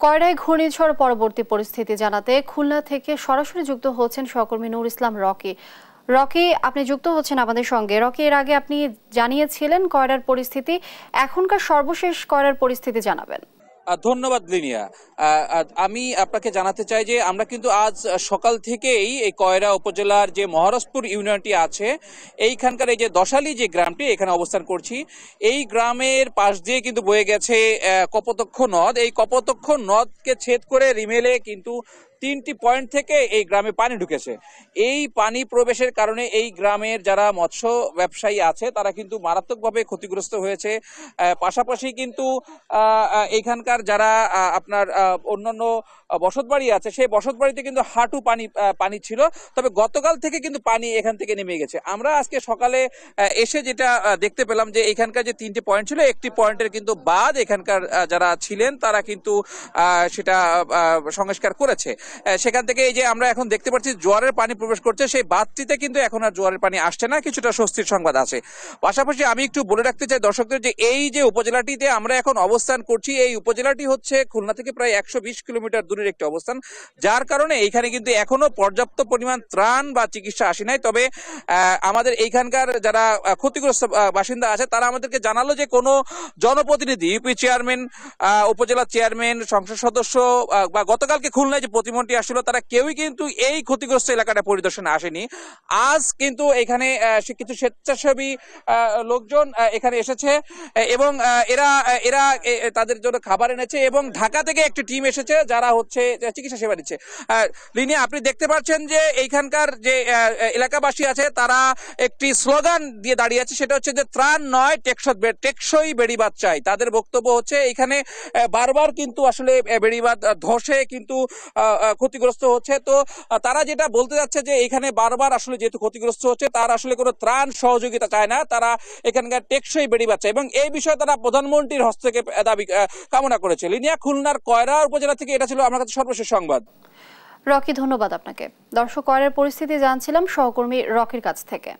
কয়রায় ঘূর্ণিঝড় পরবর্তী পরিস্থিতি জানাতে খুলনা থেকে সরাসরি যুক্ত হচ্ছেন সহকর্মী নূর ইসলাম রকি। রকি, আপনি যুক্ত হচ্ছেন আমাদের সঙ্গে। রকি, এর আগে আপনি জানিয়েছিলেন কয়রার পরিস্থিতি, এখনকার সর্বশেষ কয়রার পরিস্থিতি জানাবেন। ধন্যবাদ লিনিয়া। আমি আপনাকে জানাতে চাই যে আমরা কিন্তু আজ সকাল থেকেই এই কয়রা উপজেলার যে মহারাজপুর ইউনিয়নটি আছে এইখানকার এই যে দশালী যে গ্রামটি এখানে অবস্থান করছি। এই গ্রামের পাশ দিয়ে কিন্তু বয়ে গেছে কপোতাক্ষ নদ। এই কপোতাক্ষ নদকে ছেদ করে রিমেলে কিন্তু 3টি পয়েন্ট থেকে এই গ্রামে পানি ঢুকেছে। এই পানি প্রবেশের কারণে এই গ্রামের যারা মৎস্য ব্যবসায়ী আছে তারা কিন্তু মারাত্মকভাবে ক্ষতিগ্রস্ত হয়েছে। পাশাপাশি কিন্তু এখানকার যারা আপনার অন্যান্য বসতবাড়ি আছে সেই বসতবাড়িতে কিন্তু হাঁটু পানি ছিল। তবে গতকাল থেকে কিন্তু পানি এখান থেকে নেমে গেছে। আমরা আজকে সকালে এসে যেটা দেখতে পেলাম যে এখানকার যে 3টি পয়েন্ট ছিল, একটি পয়েন্টের কিন্তু বাদ এখানকার যারা ছিলেন তারা কিন্তু সেটা সংস্কার করেছে। সেখান থেকে এই যে আমরা এখন দেখতে পাচ্ছি জোয়ারের পানি প্রবেশ করছে, সেই বাঁধটিতে কিন্তু এখন আর জোয়ারের পানি আসছে না, কিছুটা স্বস্তির সংবাদ আছে। পাশাপাশি আমি একটু বলে রাখতে চাই দর্শকদের যে এই যে উপজেলাটিতে আমরা এখন অবস্থান করছি এই উপজেলাটি হচ্ছে খুলনা থেকে প্রায় 120 কিলোমিটার দূরের একটি অবস্থান, যার কারণে এইখানে কিন্তু এখনো পর্যাপ্ত পরিমাণ ত্রাণ বা চিকিৎসা আসে নাই। তবে আমাদের এইখানকার যারা ক্ষতিগ্রস্ত বাসিন্দা আছে তারা আমাদেরকে জানালো যে কোনো জনপ্রতিনিধি, ইউপি চেয়ারম্যান, উপজেলা চেয়ারম্যান, সংসদ সদস্য বা গতকালকে খুলনায় যে প্রতিমন্ত্রী আসছিল তারা কেউই কিন্তু এই ক্ষতিগ্রস্ত এলাকাটা পরিদর্শনে আসেনি। আজ কিন্তু এখানে কিছু স্বেচ্ছাসেবী লোকজন এখানে এসেছে এবং এরা এরা তাদের জন্য খাবার এনেছে এবং ঢাকা থেকে একটি টিম এসেছে যারা হচ্ছে চিকিৎসা সেবা দিচ্ছে। লিনিয়া, আপনি দেখতে পাচ্ছেন যে এইখানকার যে এলাকাবাসী আছে তারা একটি স্লোগান দিয়ে দাঁড়িয়ে আছে, সেটা হচ্ছে যে ত্রাণ নয় টেকসই বেড়িবাঁধ চাই। তাদের বক্তব্য হচ্ছে এখানে বারবার কিন্তু আসলে বেড়িবাঁধ ধসে কিন্তু ক্ষতিগ্রস্ত হচ্ছে। তো তারা যেটা বলতে যাচ্ছে যে এখানে বারবার আসলে যেহেতু ক্ষতিগ্রস্ত হচ্ছে তার আসলে কোনো ত্রাণ সহযোগিতা চায় না, তারা এখানকার টেকসই বেড়িবাঁধ চায় এবং এই বিষয়ে তারা প্রধানমন্ত্রীর হস্তক্ষেপ দাবি কামনা করেছে। লিনিয়া, খুলনার কয়রা উপজেলা থেকে এটা ছিল আমার কাছে সর্বশেষ সংবাদ। রকি, ধন্যবাদ আপনাকে। দর্শক, কয়রার পরিস্থিতি জানছিলাম সহকর্মী রকির কাছ থেকে।